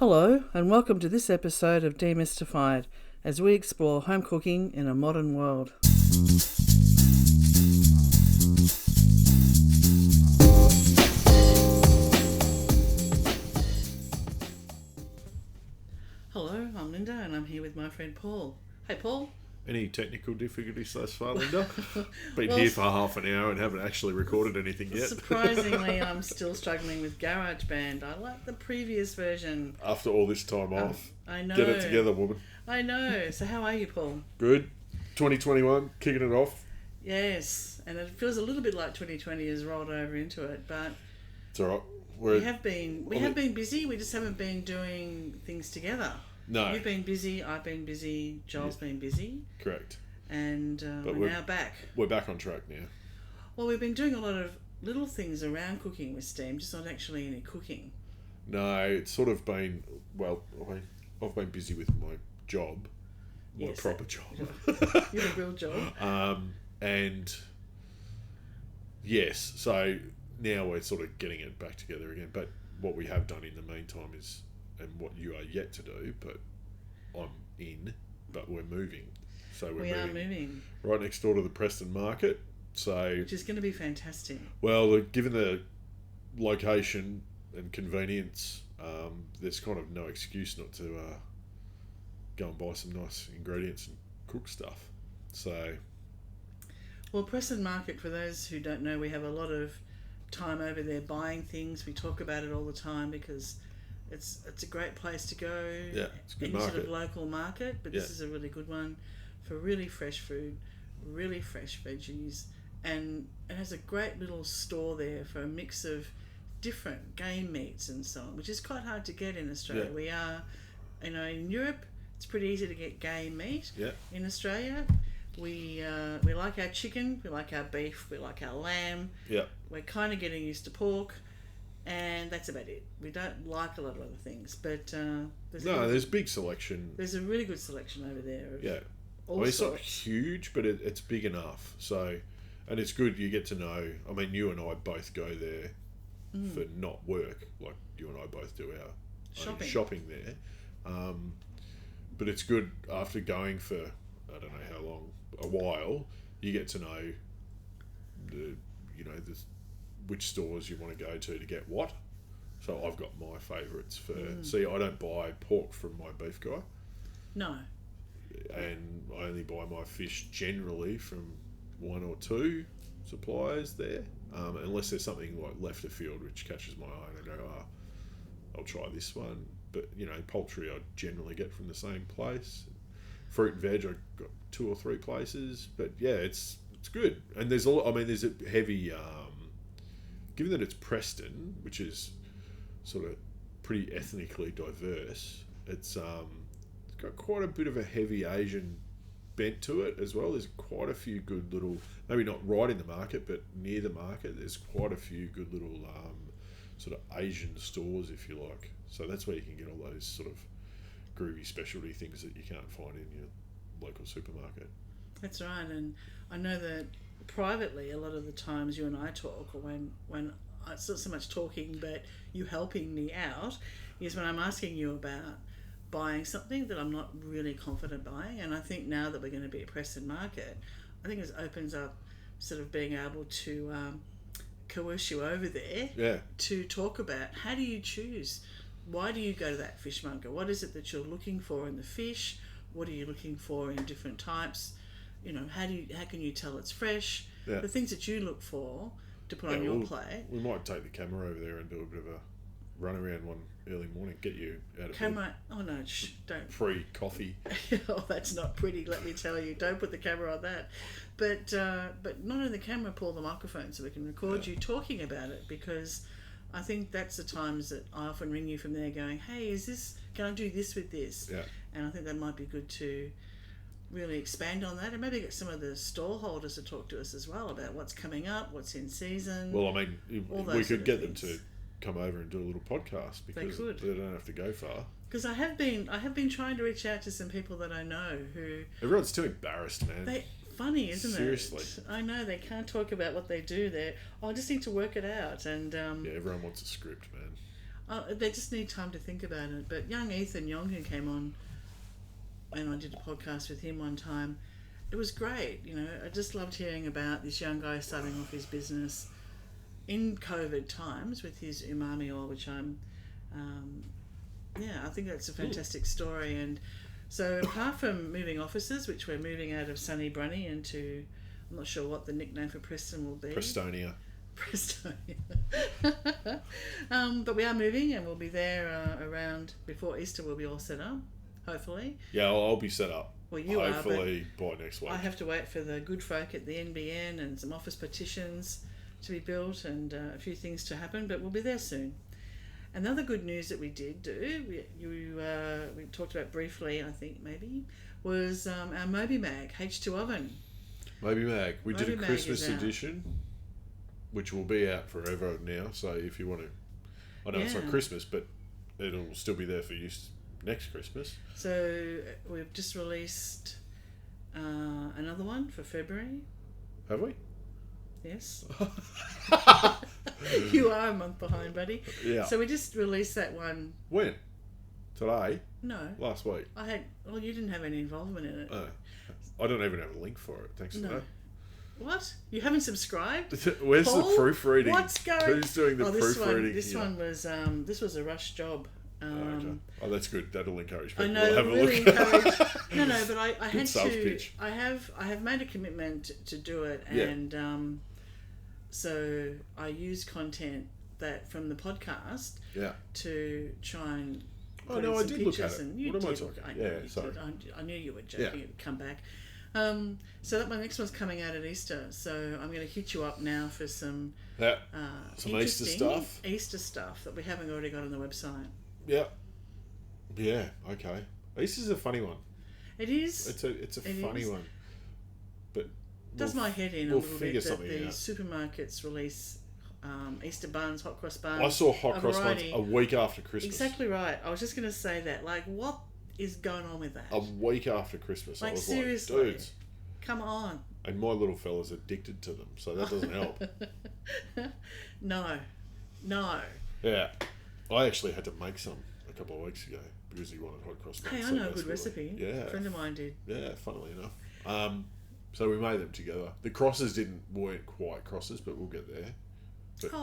Hello, and welcome to this episode of Demystified, as we explore home cooking in a modern world. Hello, I'm Linda, and I'm here with my friend Paul. Hey, Paul. Any technical difficulties thus far, Linda? Been here for half an hour and haven't actually recorded anything yet. Surprisingly, I'm still struggling with GarageBand. I like the previous version. After all this time off. I know. Get it together, woman. I know. So how are you, Paul? Good. 2021, kicking it off. Yes, and it feels a little bit like 2020 has rolled over into it, but it's all right. We have been busy. We just haven't been doing things together. No. You've been busy, I've been busy, Joel's been busy. Correct. And we're now back. We're back on track now. Well, we've been doing a lot of little things around cooking with Steam, just not actually any cooking. No, it's sort of been, I've been busy with my job. My proper job. You have a real job. And yes, so now we're sort of getting it back together again. But what we have done in the meantime is, and what you are yet to do, but I'm in, but we're moving. So we are moving right next door to the Preston Market. So which is going to be fantastic. Well, given the location and convenience, there's kind of no excuse not to go and buy some nice ingredients and cook stuff. So, well, Preston Market, for those who don't know, we have a lot of time over there buying things. We talk about it all the time because it's a great place to go. Yeah, it's a good any market. Sort of local market, but this is a really good one for really fresh food, really fresh veggies, and it has a great little store there for a mix of different game meats and so on, which is quite hard to get in Australia. Yeah. We are, in Europe, it's pretty easy to get game meat. Yeah. In Australia, we like our chicken, we like our beef, we like our lamb. Yeah. We're kind of getting used to pork. And that's about it. We don't like a lot of other things, but there's big selection. There's a really good selection over there. It's not huge, but it's big enough. So, and it's good. You get to know. I mean, you and I both go there for not work. Like you and I both do our shopping there. But it's good after going for I don't know how long, a while. You get to know which stores you want to go to get what. So I've got my favourites for... See, I don't buy pork from my beef guy. No. And I only buy my fish generally from one or two suppliers there. Unless there's something like left of field which catches my eye and I go, I'll try this one. But, poultry I generally get from the same place. Fruit and veg I've got 2 or 3 places. But yeah, it's good. And there's there's a heavy... given that it's Preston, which is sort of pretty ethnically diverse, it's got quite a bit of a heavy Asian bent to it as well. There's quite a few good little, maybe not right in the market, but near the market, there's quite a few good little sort of Asian stores, if you like. So that's where you can get all those sort of groovy specialty things that you can't find in your local supermarket. That's right, and I know that privately, a lot of the times you and I talk, or when it's not so much talking but you helping me out, is when I'm asking you about buying something that I'm not really confident buying. And I think now that we're going to be at Preston Market, I think it opens up sort of being able to coerce you over there to talk about how do you choose, why do you go to that fishmonger, what is it that you're looking for in the fish, what are you looking for in different types. How can you tell it's fresh? Yeah. The things that you look for to put on your plate. We might take the camera over there and do a bit of a run around one early morning. Get you out of camera. Oh no! Don't. Free coffee. Oh, that's not pretty. Let me tell you. Don't put the camera on that. But not only the camera, pull the microphone so we can record you talking about it, because I think that's the times that I often ring you from there, going, "Hey, can I do this with this?" Yeah. And I think that might be good to really expand on that, and maybe get some of the stall holders to talk to us as well about what's coming up, what's in season. Well, I mean, we could get them to come over and do a little podcast, because they don't have to go far. Because I have been trying to reach out to some people that I know who... Everyone's too embarrassed, man. Funny, isn't Seriously. it? Seriously. I know, they can't talk about what they do there. I just need to work it out. And yeah, everyone wants a script, man. They just need time to think about it. But young Ethan Yonkin came on, and I did a podcast with him one time. It was great, you know. I just loved hearing about this young guy starting off his business in COVID times with his umami oil, which I think that's a fantastic story. And so apart from moving offices, which we're moving out of sunny Brunny into, I'm not sure what the nickname for Preston will be. Prestonia. But we are moving, and we'll be there around before Easter. We'll be all set up, hopefully. Yeah, I'll be set up. Well, you hopefully by next week. I have to wait for the good folk at the NBN and some office petitions to be built and a few things to happen, but we'll be there soon. Another good news that we did do, we talked about briefly, I think maybe, was our Moby Mag H2 oven. Moby Mag. We did a Mag Christmas edition, which will be out forever now. So if you want to, I know it's not Christmas, but it'll still be there for use next Christmas. So we've just released another one for February. Have we? Yes. You are a month behind, buddy. Yeah. So we just released that one. When? Today? No. Last week. You didn't have any involvement in it. I don't even have a link for it, thanks to that. What? You haven't subscribed? Where's Paul? the proofreading? What's going? Who's doing the proofreading? This one was this was a rush job. Okay. Oh, that's good. That'll encourage people. I know. We'll have really a look. Encourage. No, but I had to. Pitch. I have made a commitment to do it, and so I use content that from the podcast. Yeah. To try and. Oh no, I did look at it. What am I talking? Sorry. I knew you were joking. Yeah. It'd come back. So that my next one's coming out at Easter. So I'm going to hit you up now for some Easter stuff. Easter stuff that we haven't already got on the website. Yeah. Yeah. Okay. Easter's a funny one. It is. It's a funny one. But does my head in a little bit that the supermarkets release Easter buns, hot cross buns. I saw hot cross buns a week after Christmas. Exactly right. I was just going to say that. Like, what is going on with that? A week after Christmas. Like, I was seriously, like, dudes. Come on. And my little fella's addicted to them, so that doesn't help. No. Yeah. I actually had to make some a couple of weeks ago because he wanted hot cross buns. Hey, I know a good recipe. Yeah. A friend of mine did. Yeah, funnily enough. So we made them together. The crosses weren't quite crosses, but we'll get there. But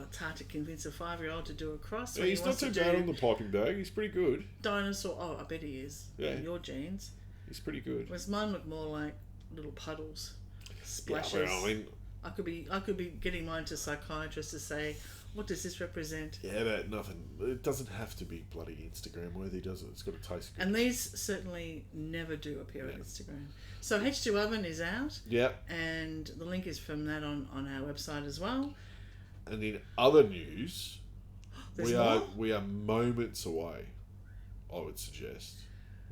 it's hard to convince a 5-year-old to do a cross. Yeah, he's not too bad on the piping bag. He's pretty good. Dinosaur. Oh, I bet he is. Yeah. Your genes. He's pretty good. Whereas mine look more like little puddles, splashes. Yeah, well, I mean, I could be getting mine to psychiatrists to say, what does this represent? Yeah, but nothing. It doesn't have to be bloody Instagram worthy, does it? It's got to taste good. And these certainly never do appear on Instagram. So H2 Oven is out. Yeah. And the link is from that on our website as well. And in other news, we more? are moments away, I would suggest.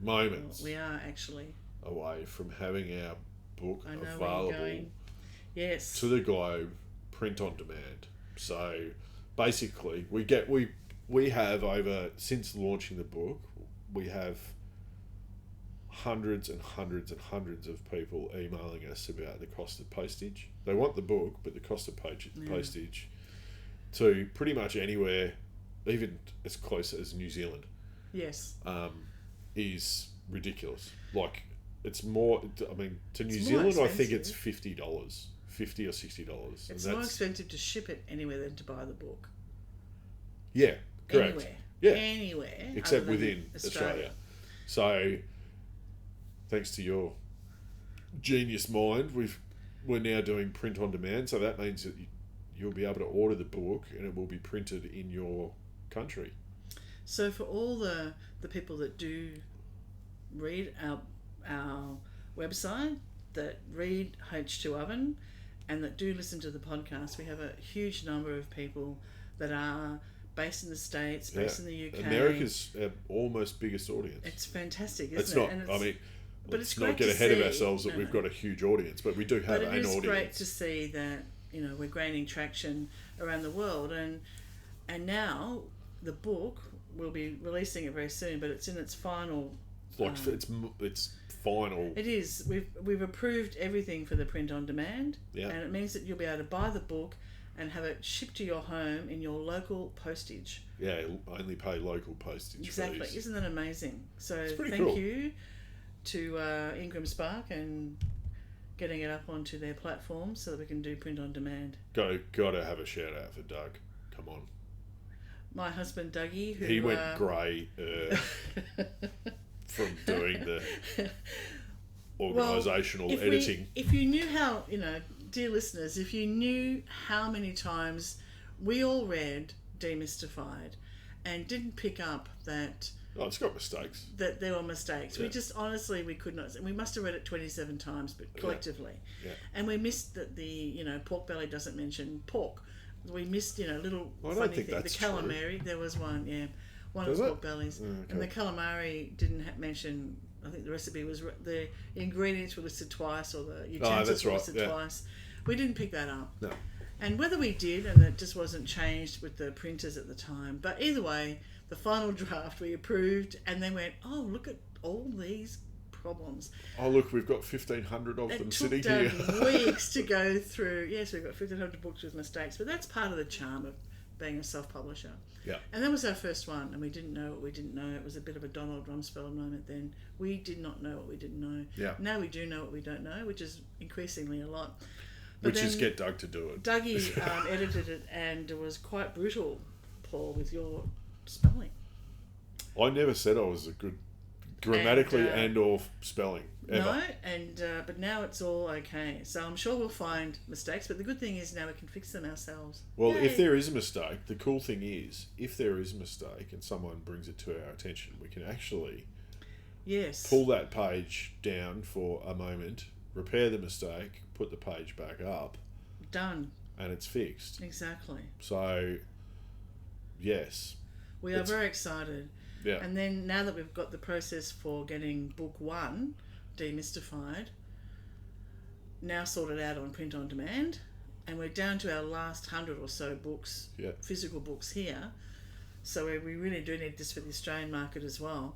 Moments. We are actually away from having our book available yes. to the globe, print on demand. So basically we have over, since launching the book, we have hundreds and hundreds and hundreds of people emailing us about the cost of postage. They want the book, but the cost of postage to pretty much anywhere, even as close as New Zealand, is ridiculous. Like, it's more, I mean, to New Zealand I think it's $50 or $60. It's more expensive to ship it anywhere than to buy the book. Yeah, correct. Anywhere. Yeah. Anywhere. Except within Australia. So, thanks to your genius mind, we're now doing print on demand. So that means that you'll be able to order the book and it will be printed in your country. So for all the people that do read our website, that read H2 Oven, and that do listen to the podcast, we have a huge number of people that are based in the States, based in the UK. America's our almost biggest audience. It's fantastic, isn't it? Let's not get ahead of ourselves that we've got a huge audience, but we do have an audience. But it is great to see that, we're gaining traction around the world, and now the book, we'll be releasing it very soon, but it's in its final. It's final. It is. We've approved everything for the print on demand, and it means that you'll be able to buy the book and have it shipped to your home in your local postage. Yeah, only pay local postage Exactly. fees. Isn't that amazing? So thank cool. you to Ingram Spark and getting it up onto their platform so that we can do print on demand. Got to have a shout out for Doug. Come on. My husband Dougie, who He went grey from doing the organisational editing. If you knew how, dear listeners, if you knew how many times we all read Demystified and didn't pick up that... Oh, it's got mistakes. That there were mistakes. Yeah. We just, honestly, we could not... We must have read it 27 times, but collectively. Yeah. And we missed that the, pork belly doesn't mention pork. We missed, little funny things. The calamari, there was one, yeah. One of the pork bellies. Okay. And the calamari didn't mention... I think the recipe was... The ingredients were listed twice, or the utensils were listed twice. We didn't pick that up. No. And whether we did, and it just wasn't changed with the printers at the time. But either way, the final draft we approved, and they went, oh, look at all these problems. Oh, look, we've got 1,500 of them sitting here. It took weeks to go through. Yes, we've got 1,500 books with mistakes, but that's part of the charm of being a self-publisher. Yeah. And that was our first one, and we didn't know what we didn't know. It was a bit of a Donald Rumsfeld moment then. We did not know what we didn't know. Yeah. Now we do know what we don't know, which is increasingly a lot. Which is get Doug to do it. Dougie edited it, and it was quite brutal, Paul, with your spelling. I never said I was a good grammatically and or spelling ever. No, and but now it's all okay. So I'm sure we'll find mistakes, but the good thing is now we can fix them ourselves. Well, Yay. if there is a mistake, the cool thing is, if there is a mistake and someone brings it to our attention, we can actually pull that page down for a moment, repair the mistake, put the page back up. Done. And it's fixed. Exactly. So, yes. We are very excited. Yeah. And then now that we've got the process for getting book 1, Demystified, now sorted out on print on demand, and we're down to our last 100 or so books, physical books here. So we really do need this for the Australian market as well.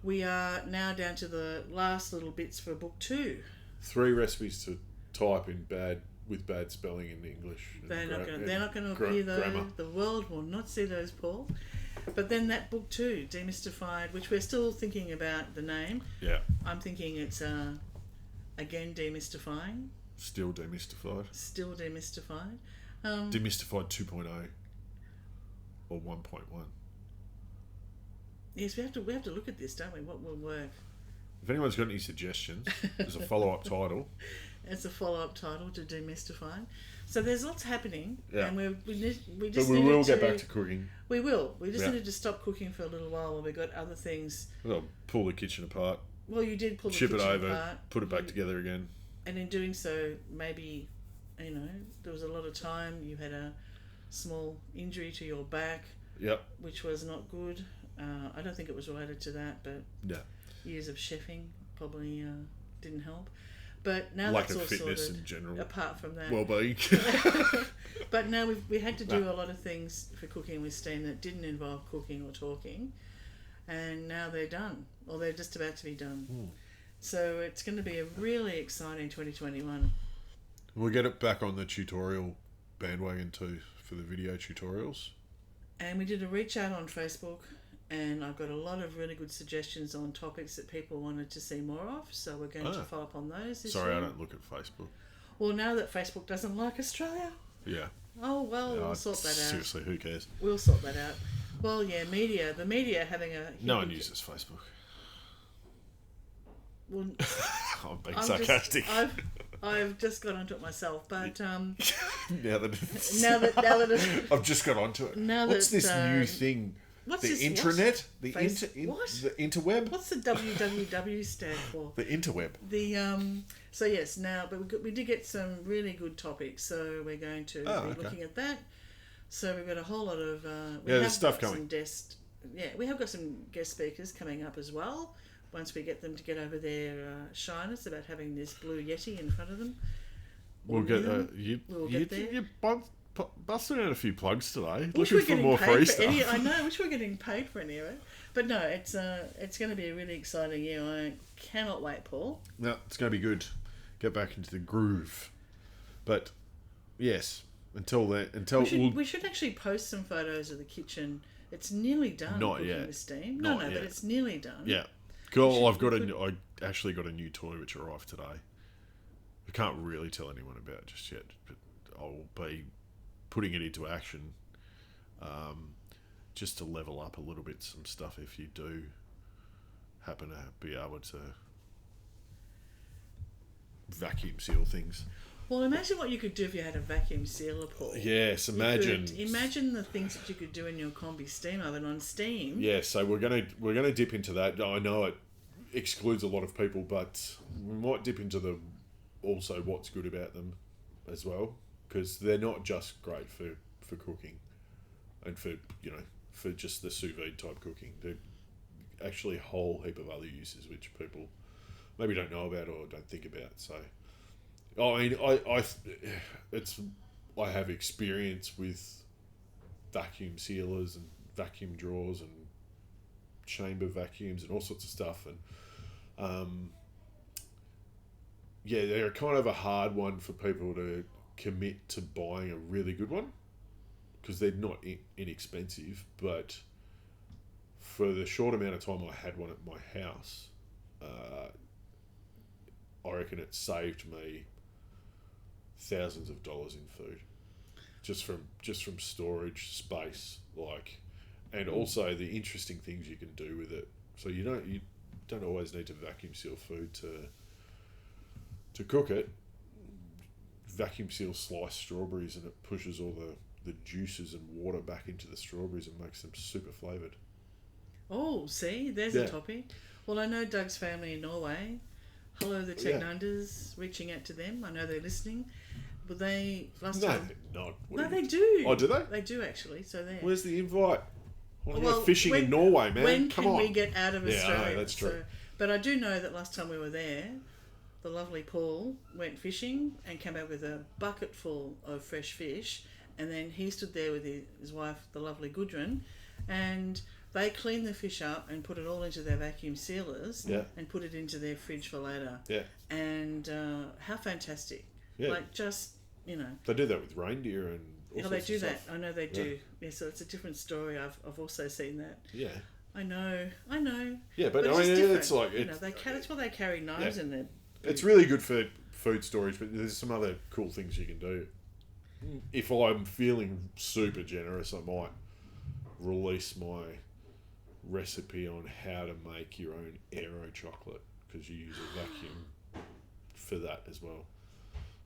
We are now down to the last little bits for book 2. 3 recipes to type in with bad spelling in English. They're not going to appear though. Grammar. The world will not see those, Paul. But then that book 2, Demystified, which we're still thinking about the name. Yeah. I'm thinking it's again demystifying. Still demystified. Still demystified. Demystified 2.0 or 1.1. Yes, we have to look at this, don't we? What will work? If anyone's got any suggestions, there's a follow-up title. It's a follow-up title to Demystified. So there's lots happening, and we just. But we will get back to cooking. We will. We just needed to stop cooking for a little while while we got other things. Well, pull the kitchen apart. Well, you did pull the kitchen apart. Chip it over, put it back together again. And in doing so, maybe, there was a lot of time. You had a small injury to your back. Yep. Which was not good. I don't think it was related to that, but years of chefing probably didn't help. But now that's all fitness sorted. In general. Apart from that, well-being. But now we had to do a lot of things for cooking with steam that didn't involve cooking or talking, and now they're done, or they're just about to be done. So it's going to be a really exciting 2021. We'll get it back on the tutorial bandwagon too for the video tutorials. And we did a reach out on Facebook, and I've got a lot of really good suggestions on topics that people wanted to see more of, so we're going to follow up on those this year. I don't look at Facebook. Well, now that Facebook doesn't like Australia. Yeah. Oh, well, we'll sort that out. Seriously, who cares? We'll sort that out. Well, the media having a... No one uses Facebook. Well, I'm being sarcastic. I've just got onto it myself, but now that I've just got onto it. What's this new thing? What's the this? intranet? The interweb? What's the www stand for? The interweb. So yes, now, but we did get some really good topics, so we're going to be looking at that. So we've got a whole lot of there's stuff coming. We have got some guest speakers coming up as well. Once we get them to get over their shyness about having this blue Yeti in front of them. We'll get there. You're busting out a few plugs today. Looking for more free stuff. I know. I wish we were getting paid for any of it. But no, it's going to be a really exciting year. I cannot wait, Paul. No, it's going to be good. Get back into the groove. But, yes, Until then, we should actually post some photos of the kitchen. It's nearly done. Not cooking yet. with steam. Not No, yet. but it's nearly done. Yeah. Cool. I actually got a new toy which arrived today. I can't really tell anyone about it just yet, but I'll be putting it into action, just to level up a little bit some stuff if you do happen to be able to vacuum seal things. Well, imagine what you could do if you had a vacuum sealer, Paul. Yes, imagine. Imagine the things that you could do in your combi steam oven on steam. Yeah, so we're gonna dip into that. I know it excludes a lot of people, but we might dip into also what's good about them as well, because they're not just great for cooking and for just the sous vide type cooking. They're actually a whole heap of other uses which people maybe don't know about or don't think about. So, I mean, I have experience with vacuum sealers and vacuum drawers and chamber vacuums and all sorts of stuff, and yeah, they're kind of a hard one for people to commit to buying a really good one, because they're not inexpensive, but for the short amount of time I had one at my house, I reckon it saved me thousands of dollars in food, just from storage space, and also the interesting things you can do with it. So you don't always need to vacuum seal food to cook it. Vacuum seal sliced strawberries, and it pushes all the juices and water back into the strawberries and makes them super flavoured. Oh, see, there's a topic. Well, I know Doug's family in Norway. Hello, the Technunders, reaching out to them. I know they're listening. But they last time. No, they're not. No, they do. Oh, do they? They do actually. So there. Where's the invite? We're fishing in Norway, man. When Come can on. we get out of Australia? I know, that's true. But I do know that last time we were there, the lovely Paul went fishing and came back with a bucket full of fresh fish, and then he stood there with his wife, the lovely Gudrun, and they cleaned the fish up and put it all into their vacuum sealers and put it into their fridge for later. Yeah. And how fantastic. Yeah. They do that with reindeer and all sorts they do of that. stuff. I know they do. Yeah, so it's a different story. I've also seen that. Yeah. I know. Yeah, but I mean, it's like... that's why they carry knives in there. It's really good for food storage, but there's some other cool things you can do. If I'm feeling super generous, I might release my recipe on how to make your own aero chocolate, because you use a vacuum for that as well.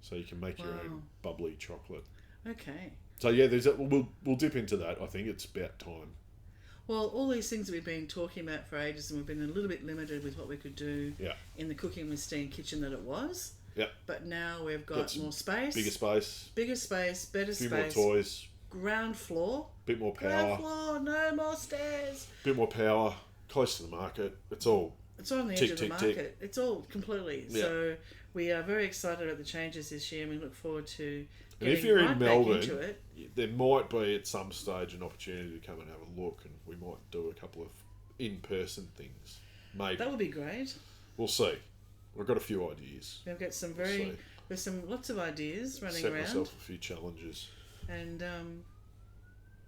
So you can make your own bubbly chocolate. Okay. So yeah, we'll dip into that. I think it's about time. Well, all these things that we've been talking about for ages, and we've been a little bit limited with what we could do in the cooking with steam kitchen that it was. Yeah. But now we've got more space. Bigger space, better space. A few more toys. Ground floor. Bit more power. Ground floor, no more stairs. Bit more power, close to the market. It's on the edge of the market. It's all completely. Yeah. So we are very excited about the changes this year, and we look forward to getting if you're right in Melbourne, back into it. There might be at some stage an opportunity to come and have a look, and we might do a couple of in-person things. Maybe. That would be great. We'll see. We've got a few ideas. We've got some there's lots of ideas running around. Set myself a few challenges. And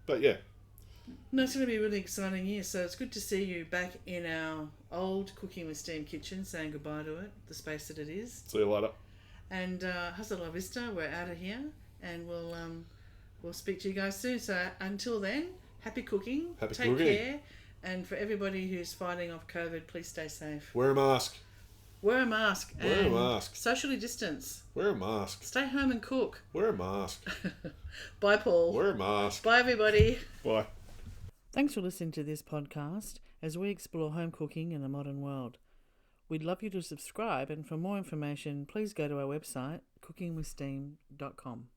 but yeah. No, it's going to be a really exciting year. So it's good to see you back in our old Cooking with Steam kitchen, saying goodbye to it, the space that it is. See you later. And hasta la vista. We're out of here, and we'll speak to you guys soon. So until then, happy cooking. Take care. And for everybody who's fighting off COVID, please stay safe. Wear a mask. Wear a mask. Wear a mask. Socially distance. Wear a mask. Stay home and cook. Wear a mask. Bye, Paul. Wear a mask. Bye, everybody. Bye. Thanks for listening to this podcast as we explore home cooking in the modern world. We'd love you to subscribe, and for more information, please go to our website, cookingwithsteam.com.